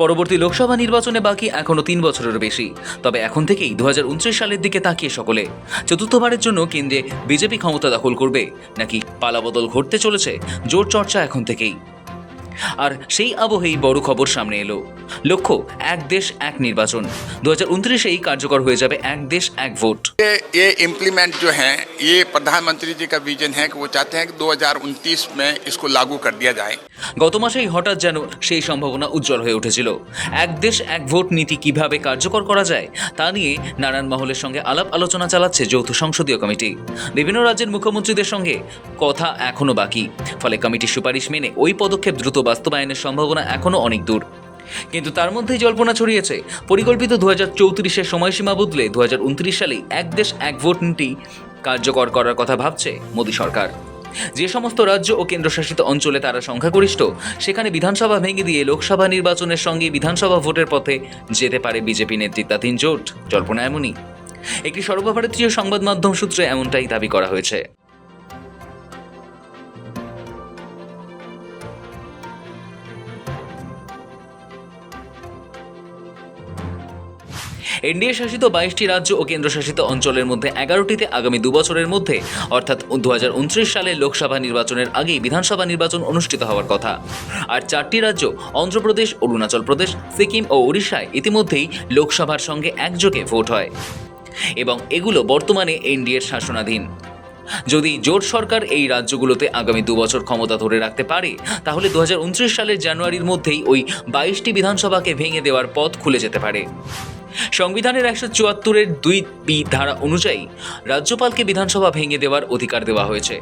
পরবর্তী লোকসভা নির্বাচনে বাকি এখনো 3 বছরেরও বেশি। তবে এখন থেকেই 2029 সালের দিকে তাকিয়ে সকলে চতুর্থবারের জন্য কেন্দ্রে বিজেপি ক্ষমতা দখল করবে নাকি পালাবদল ঘটতে চলেছে, জোর চর্চা এখন থেকেই। আর সেই আবহেই বড় খবর সামনে এলো। লক্ষ্য এক দেশ এক নির্বাচন। 2029-এই কার্যকর হয়ে যাবে এক দেশ এক ভোট। ये इम्प्लीमेंट जो है, ये प्रधानमंत्री जी का विजन है कि वो चाहते हैं कि 2029 में इसको लागू कर दिया जाए। গত মাসেই হঠাৎ যেন সেই সম্ভাবনা উজ্জ্বল হয়ে উঠেছিল। এক দেশ এক ভোট নীতি কিভাবে কার্যকর করা যায় তা নিয়ে নানান মহলের সঙ্গে আলাপ আলোচনা চালাচ্ছে যৌথ সংসদীয় কমিটি। বিভিন্ন রাজ্যের মুখ্যমন্ত্রীদের সঙ্গে কথা এখনো বাকি, ফলে কমিটির সুপারিশ মেনে ওই পদক্ষেপ দ্রুত বাস্তবায়নের সম্ভাবনা এখনো অনেক দূর। কিন্তু তার মধ্যেই জল্পনা ছড়িয়েছে, পরিকল্পিত 2034-এর সময়সীমা বদলে 2029 সালেই এক দেশ এক ভোট নীতি কার্যকর করার কথা ভাবছে মোদী সরকার। যে সমস্ত রাজ্য ও কেন্দ্রশাসিত অঞ্চলে তারা সংখ্যাগরিষ্ঠ, সেখানে বিধানসভা ভেঙে দিয়ে লোকসভা নির্বাচনের সঙ্গে বিধানসভা ভোটের পথে যেতে পারে বিজেপি নেতৃত্বাধীন জোট। জল্পনা এমনই। একটি সর্বভারতীয় সংবাদ মাধ্যম সূত্রে এমনটাই দাবি করা হয়েছে। এনডিএ শাসিত 22টি রাজ্য ও কেন্দ্রশাসিত অঞ্চলের মধ্যে 11টিতে আগামী 2 বছরের মধ্যে অর্থাৎ 2029 সালে লোকসভা নির্বাচনের আগেই বিধানসভা নির্বাচন অনুষ্ঠিত হওয়ার কথা। আর 4টি রাজ্য অন্ধ্রপ্রদেশ, অরুণাচল প্রদেশ, সিকিম ও ওড়িশায় ইতিমধ্যেই লোকসভার সঙ্গে একযোগে ভোট হয় এবং এগুলো বর্তমানে এনডিএর শাসনাধীন। যদি জোট সরকার এই রাজ্যগুলোতে আগামী 2 বছর ক্ষমতা ধরে রাখতে পারে, তাহলে 2029 সালের জানুয়ারির মধ্যেই ওই 22টি বিধানসভাকে ভেঙে দেওয়ার পথ খুলে যেতে পারে। সংবিধানের 174-এর 2B ধারা অনুযায়ী রাজ্যপালকে বিধানসভা ভেঙে দেওয়ার অধিকার দেওয়া হয়েছে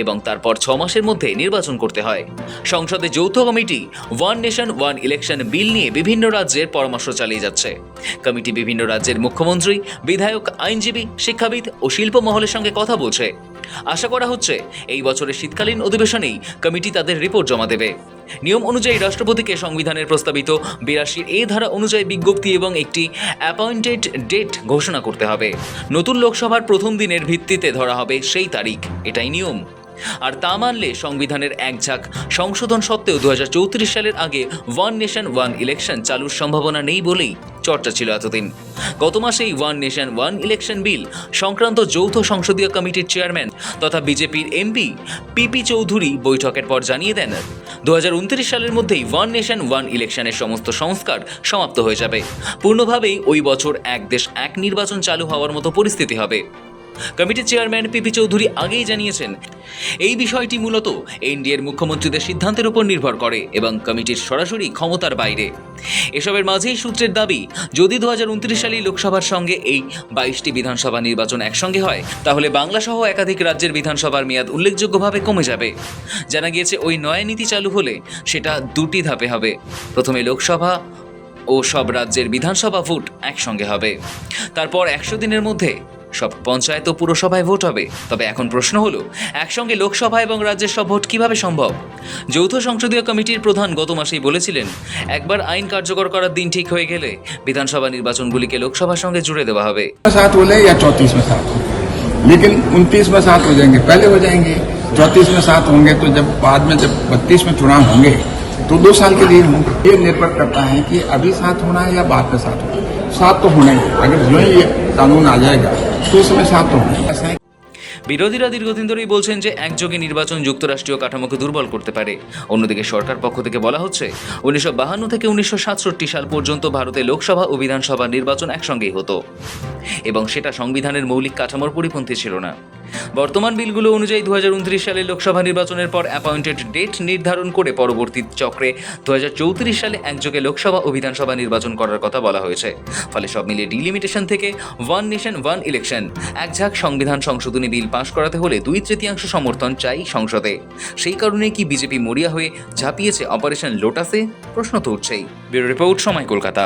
এবং তারপর 6 মাসের মধ্যে নির্বাচন করতে হয়। সংসদে যৌথ committee one nation one election bill নিয়ে বিভিন্ন রাজ্যের পরামর্শ চালিয়ে যাচ্ছে। কমিটি বিভিন্ন রাজ্যের মুখ্যমন্ত্রী, বিধায়ক, আইনজীবী, শিক্ষাবিদ ও শিল্প মহলের সঙ্গে কথা বলছে। আশা করা হচ্ছে এই বছরের শীতকালীন অধিবেশনেই কমিটি তাদের রিপোর্ট জমা দেবে। নিয়ম অনুযায়ী রাষ্ট্রপতিকে সংবিধানের প্রস্তাবিত 82 ধারা অনুযায়ী বিজ্ঞপ্তি এবং একটি অ্যাপয়েন্টেড ডেট ঘোষণা করতে হবে। নতুন লোকসভার প্রথম দিনের ভিত্তিতে ধরা হবে সেই তারিখ, এটাই নিয়ম। আর তা মানলে সংবিধানের এক ঝাঁক সংশোধন সত্ত্বেও 2034 সালের আগে ওয়ান নেশন ওয়ান ইলেকশন চালুর সম্ভাবনা নেই বলেই চর্চা ছিল এতদিন। গত মাসেই one nation one election bill সংক্রান্ত যৌথ সংসদীয় কমিটির চেয়ারম্যান তথা বিজেপির এমপি পিপি চৌধুরী বৈঠকের পর জানিয়ে দেন, 2029 সালের মধ্যেই ওয়ান নেশন ওয়ান ইলেকশনের সমস্ত সংস্কার সমাপ্ত হয়ে যাবে। পূর্ণভাবেই ওই বছর এক দেশ এক নির্বাচন চালু হওয়ার মতো পরিস্থিতি হবে। কমিটির চেয়ারম্যান পিপি চৌধুরী আগেই জানিয়েছেন, এই বিষয়টি মূলত এনডিএর মুখ্যমন্ত্রীদের সিদ্ধান্তের উপর নির্ভর করে এবং কমিটির সরাসরি ক্ষমতার বাইরে। এসবের মাঝেই সূত্রের দাবি, যদি 2029 সালে লোকসভার সঙ্গে এই 22টি বিধানসভা নির্বাচন একসঙ্গে হয়, তাহলে বাংলা সহ একাধিক রাজ্যের বিধানসভার মেয়াদ উল্লেখযোগ্যভাবে কমে যাবে। জানা গিয়েছে, ওই নয়া নীতি চালু হলে সেটা 2টি ধাপে হবে। প্রথমে লোকসভা ও সব রাজ্যের বিধানসভা ভোট একসঙ্গে হবে। তারপর 100 দিনের মধ্যে সব পঞ্চায়েত ও পুরসভায় ভোট হবে। তবে এখন প্রশ্ন হলো, একসঙ্গে লোকসভা এবং রাজ্যের সব ভোট কিভাবে সম্ভব? যৌথ সংসদীয় কমিটির প্রধান গত মাসেই বলেছিলেন, একবার আইন কার্যকর করার দিন ঠিক হয়ে গেলে বিধানসভা নির্বাচনগুলিকে লোকসভার সঙ্গে জুড়ে দেওয়া হবে। 34 में 7 लेकिन 29 में 7 हो जाएंगे, पहले हो जाएंगे। 34 में 7 होंगे तो जब बाद में जब 32 में चुनाव होंगे तो 2 साल के लिए होंगे। ये निर्भर करता है कि अभी 7 होना है या बाद में 7 होना है। 7 तो होना ही है। अगर जो ही ये कानून आ जाएगा तो उसमें 7 तो होना है। বিরোধীরা দীর্ঘদিন ধরেই বলছেন যে একযোগে নির্বাচন যুক্তরাষ্ট্রীয় কাঠামোকে দুর্বল করতে পারে। অন্যদিকে সরকার পক্ষ থেকে বলা হচ্ছে, 1952 থেকে 1967 সাল পর্যন্ত ভারতে লোকসভা ও বিধানসভা নির্বাচন একসঙ্গেই হতো এবং সেটা সংবিধানের মৌলিক কাঠামোর পরিপন্থী ছিল না। বর্তমান বিলগুলো অনুযায়ী 2029 সালে লোকসভা নির্বাচনের পর অ্যাপয়েন্টেড ডেট নির্ধারণ করে পরবর্তী চক্রে 2034 সালে একযোগে লোকসভা ও বিধানসভা নির্বাচন করার কথা বলা হয়েছে। ফলে সব মিলিয়ে ডিলিমিটেশন থেকে ওয়ান নেশন ওয়ান ইলেকশন এক ঝাঁক সংবিধান সংশোধনী বিল পাশ করাতে হলে 2/3 সমর্থন চাই সংসদে। সেই কারণে কি বিজেপি মরিয়া হয়ে ঝাঁপিয়েছে অপারেশন লোটাসে? প্রশ্ন তো উঠছেই। ব্যুরো রিপোর্ট, সময়, কলকাতা।